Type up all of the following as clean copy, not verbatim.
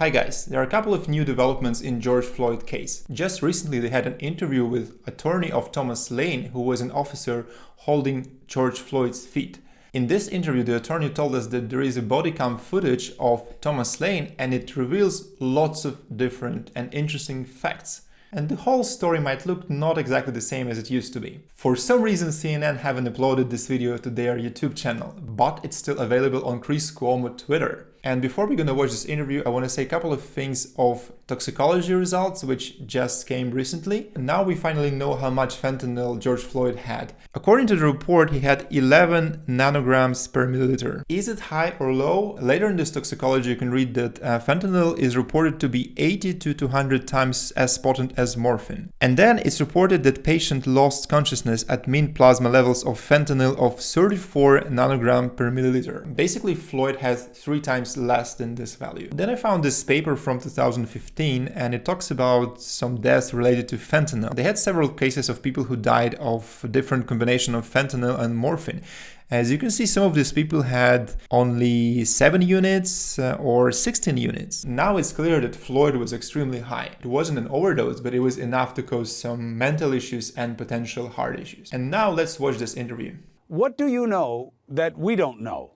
Hi guys, there are a couple of new developments in George Floyd case. Just recently they had an interview with attorney of Tomas Lane, who was an officer holding George Floyd's feet. In this interview, the attorney told us that there is a body cam footage of Tomas Lane and it reveals lots of different and interesting facts. And the whole story might look not exactly the same as it used to be. For some reason, CNN haven't uploaded this video to their YouTube channel, but it's still available on Cuomo Twitter. And before we're gonna watch this interview, I want to say a couple of things of toxicology results, which just came recently. Now we finally know how much fentanyl George Floyd had. According to the report, he had 11 nanograms per milliliter. Is it high or low? Later in this toxicology, you can read that fentanyl is reported to be 80 to 200 times as potent as morphine. And then it's reported that patient lost consciousness at mean plasma levels of fentanyl of 34 nanogram per milliliter. Basically, Floyd has 3 times less than this value. Then I found this paper from 2015 and it talks about some deaths related to fentanyl. They had several cases of people who died of a different combination of fentanyl and morphine. As you can see, some of these people had only 7 units or 16 units. Now it's clear that Floyd was extremely high. It wasn't an overdose, but it was enough to cause some mental issues and potential heart issues. And now let's watch this interview. What do you know that we don't know?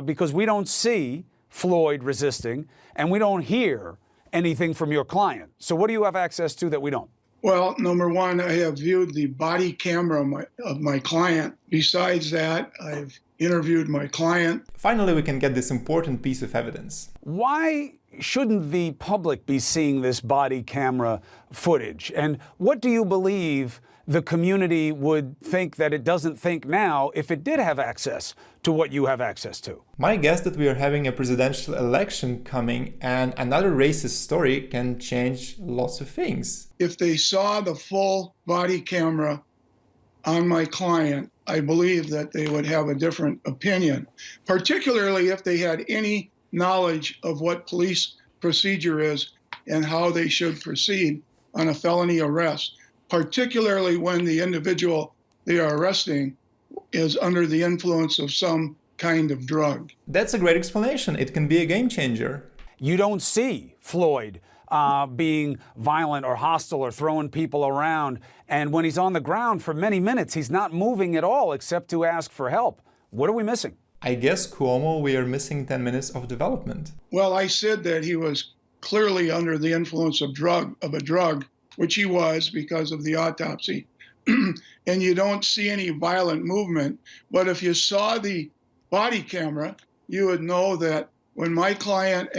Because we don't see Floyd resisting, and we don't hear anything from your client. So what do you have access to that we don't? Well, number one, I have viewed the body camera of my client. Besides that, I've interviewed my client. Finally, we can get this important piece of evidence. Why shouldn't the public be seeing this body camera footage? And what do you believe the community would think that it doesn't think now if it did have access to what you have access to? My guess that we are having a presidential election coming and another racist story can change lots of things. If they saw the full body camera on my client, I believe that they would have a different opinion, particularly if they had any knowledge of what police procedure is and how they should proceed on a felony arrest, particularly when the individual they are arresting is under the influence of some kind of drug. That's a great explanation. It can be a game changer. You don't see Floyd being violent or hostile or throwing people around. And when he's on the ground for many minutes, he's not moving at all except to ask for help. What are we missing? I guess, Cuomo, we are missing 10 minutes of development. Well, I said that he was clearly under the influence of a drug, which he was because of the autopsy. And you don't see any violent movement. But if you saw the body camera, you would know that when my client,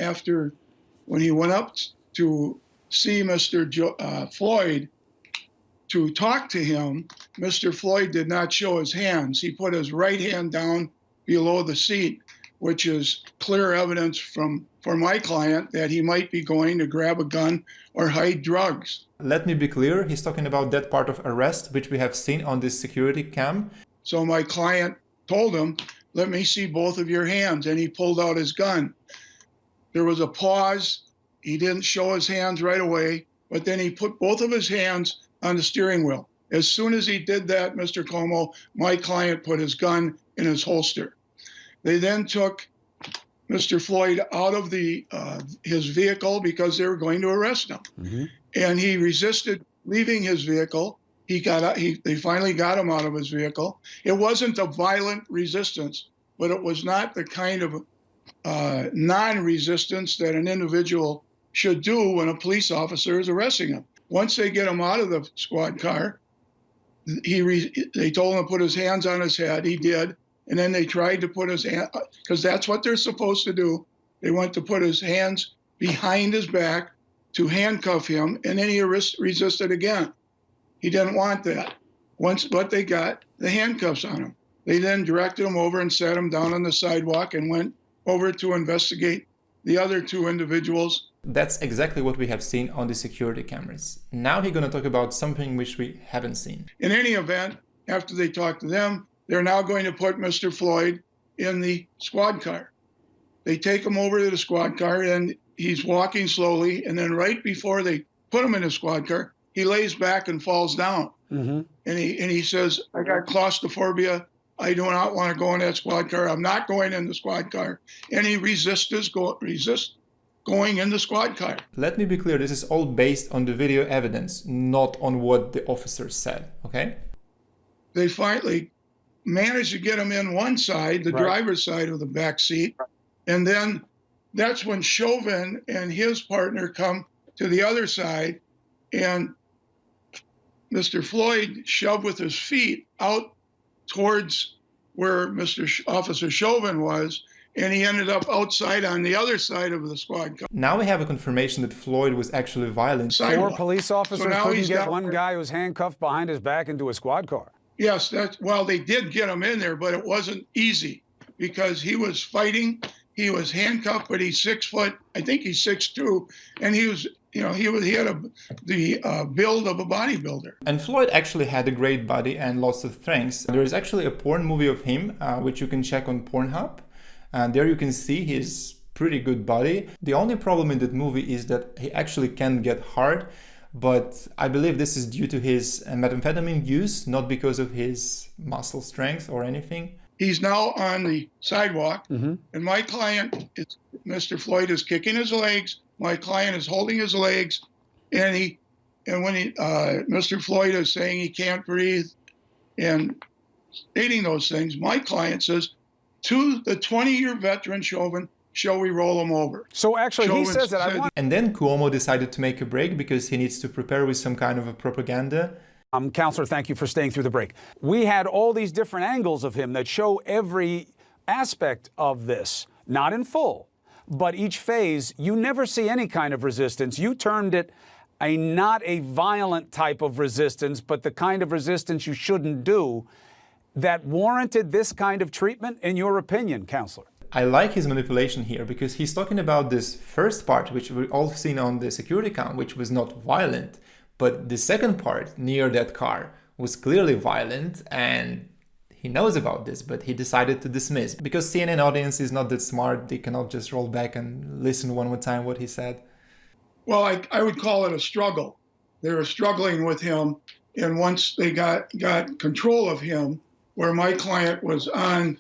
when he went up to see Mr. Floyd to talk to him, Mr. Floyd did not show his hands. He put his right hand down below the seat, which is clear evidence for my client that he might be going to grab a gun or hide drugs. Let me be clear, he's talking about that part of arrest, which we have seen on this security cam. So my client told him, "Let me see both of your hands," and he pulled out his gun. There was a pause. He didn't show his hands right away, but then he put both of his hands on the steering wheel. As soon as he did that, Mr. Cuomo, my client put his gun in his holster. They then took Mr. Floyd out of his vehicle because they were going to arrest him. Mm-hmm. And he resisted leaving his vehicle. They finally got him out of his vehicle. It wasn't a violent resistance, but it was not the kind of non-resistance that an individual should do when a police officer is arresting him. Once they get him out of the squad car, they told him to put his hands on his head. He did. And then they tried to put his hand, because that's what they're supposed to do. They went to put his hands behind his back to handcuff him, and then he resisted again. He didn't want that. But they got the handcuffs on him. They then directed him over and sat him down on the sidewalk and went over to investigate the other 2 individuals. That's exactly what we have seen on the security cameras. Now he's going to talk about something which we haven't seen. In any event, after they talked to them, they're now going to put Mr. Floyd in the squad car. They take him over to the squad car, and he's walking slowly. And then right before they put him in the squad car, he lays back and falls down. Mm-hmm. And he says, "I got claustrophobia. I do not want to go in that squad car. I'm not going in the squad car." And he resists going in the squad car. Let me be clear, this is all based on the video evidence, not on what the officers said, okay? They finally managed to get him in one side, the driver's side of the back seat, and then that's when Chauvin and his partner come to the other side, and Mr. Floyd shoved with his feet out towards where Officer Chauvin was, and he ended up outside on the other side of the squad car. Now we have a confirmation that Floyd was actually violent. Four police officers couldn't get one guy who was handcuffed behind his back into a squad car. Yes, well, they did get him in there, but it wasn't easy because he was fighting. He was handcuffed, but he's 6 foot. I think he's 6'2", and he was, he had the build of a bodybuilder. And Floyd actually had a great body and lots of strengths. There is actually a porn movie of him, which you can check on Pornhub. And there you can see his pretty good body. The only problem in that movie is that he actually can get hard, but I believe this is due to his methamphetamine use, not because of his muscle strength or anything. He's now on the sidewalk, and my client, Mr. Floyd, is kicking his legs. My client is holding his legs, and when Mr. Floyd is saying he can't breathe and stating those things, my client says, to the 20-year veteran Chauvin, shall we roll him over? So actually, Chauvin he says that I want. And then Cuomo decided to make a break because he needs to prepare with some kind of a propaganda. Counselor, thank you for staying through the break. We had all these different angles of him that show every aspect of this, not in full, but each phase, you never see any kind of resistance. You termed it not a violent type of resistance, but the kind of resistance you shouldn't do. That warranted this kind of treatment, in your opinion, Counselor? I like his manipulation here because he's talking about this first part, which we all seen on the security cam, which was not violent. But the second part near that car was clearly violent, and he knows about this, but he decided to dismiss. Because CNN audience is not that smart, they cannot just roll back and listen one more time what he said. Well, I would call it a struggle. They were struggling with him, and once they got control of him, where my client was on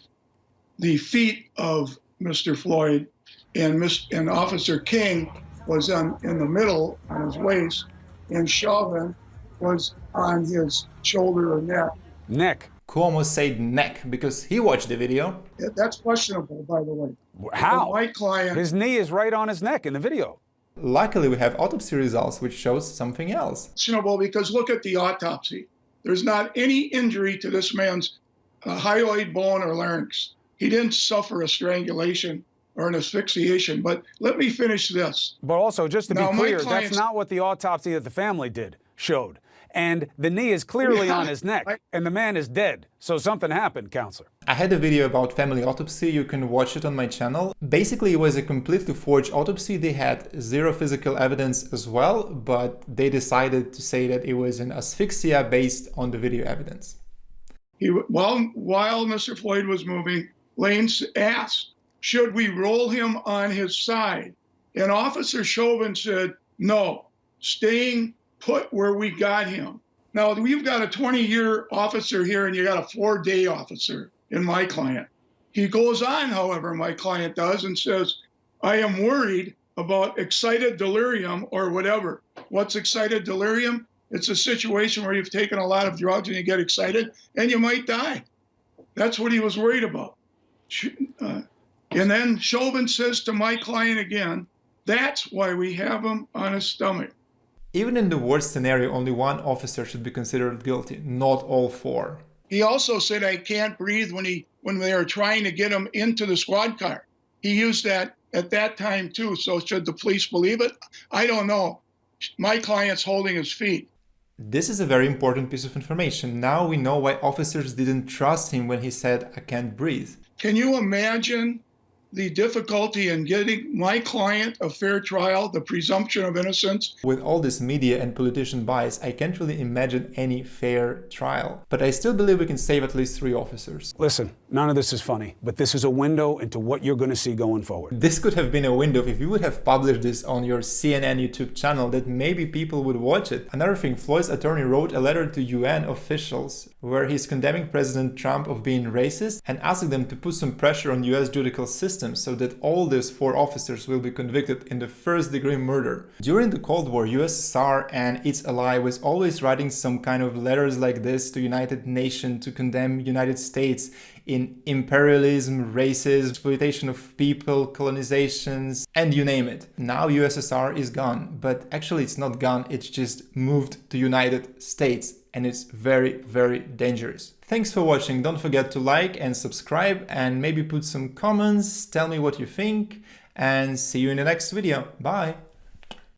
the feet of Mr. Floyd, and Officer King was in the middle on his waist, and Chauvin was on his shoulder or neck. Neck. Cuomo said neck because he watched the video. That's questionable, by the way. How? My client, his knee is right on his neck in the video. Luckily, we have autopsy results, which shows something else. Questionable because look at the autopsy. There's not any injury to this man's hyoid bone or larynx. He didn't suffer a strangulation or an asphyxiation. But let me finish this. But also, just to be clear, that's not what the autopsy that the family did showed. And the knee is clearly on his neck, and the man is dead. So something happened, Counselor. I had a video about family autopsy. You can watch it on my channel. Basically, it was a completely forged autopsy. They had zero physical evidence as well, but they decided to say that it was an asphyxia based on the video evidence. While Mr. Floyd was moving, Lane asked, should we roll him on his side? And Officer Chauvin said, no, staying put where we got him. Now, we've got a 20-year officer here, and you got a 4-day officer in my client. He goes on, however, my client does, and says, I am worried about excited delirium or whatever. What's excited delirium? It's a situation where you've taken a lot of drugs and you get excited and you might die. That's what he was worried about. And then Chauvin says to my client again, that's why we have him on his stomach. Even in the worst scenario, only one officer should be considered guilty, not all 4. He also said, I can't breathe when they were trying to get him into the squad car. He used that at that time too. So should the police believe it? I don't know. My client's holding his feet. This is a very important piece of information. Now we know why officers didn't trust him when he said, I can't breathe. Can you imagine the difficulty in getting my client a fair trial, the presumption of innocence? With all this media and politician bias, I can't really imagine any fair trial. But I still believe we can save at least 3 officers. Listen, none of this is funny, but this is a window into what you're going to see going forward. This could have been a window if you would have published this on your CNN YouTube channel, that maybe people would watch it. Another thing, Floyd's attorney wrote a letter to UN officials where he's condemning President Trump of being racist and asking them to put some pressure on US judicial system system so that all these 4 officers will be convicted in the first-degree murder. During the Cold War, USSR and its ally was always writing some kind of letters like this to United Nations to condemn United States in imperialism, racism, exploitation of people, colonizations, and you name it. Now USSR is gone, but actually it's not gone, it's just moved to United States, and it's very, very dangerous. Thanks for watching. Don't forget to like and subscribe, and maybe put some comments, tell me what you think, and see you in the next video. Bye!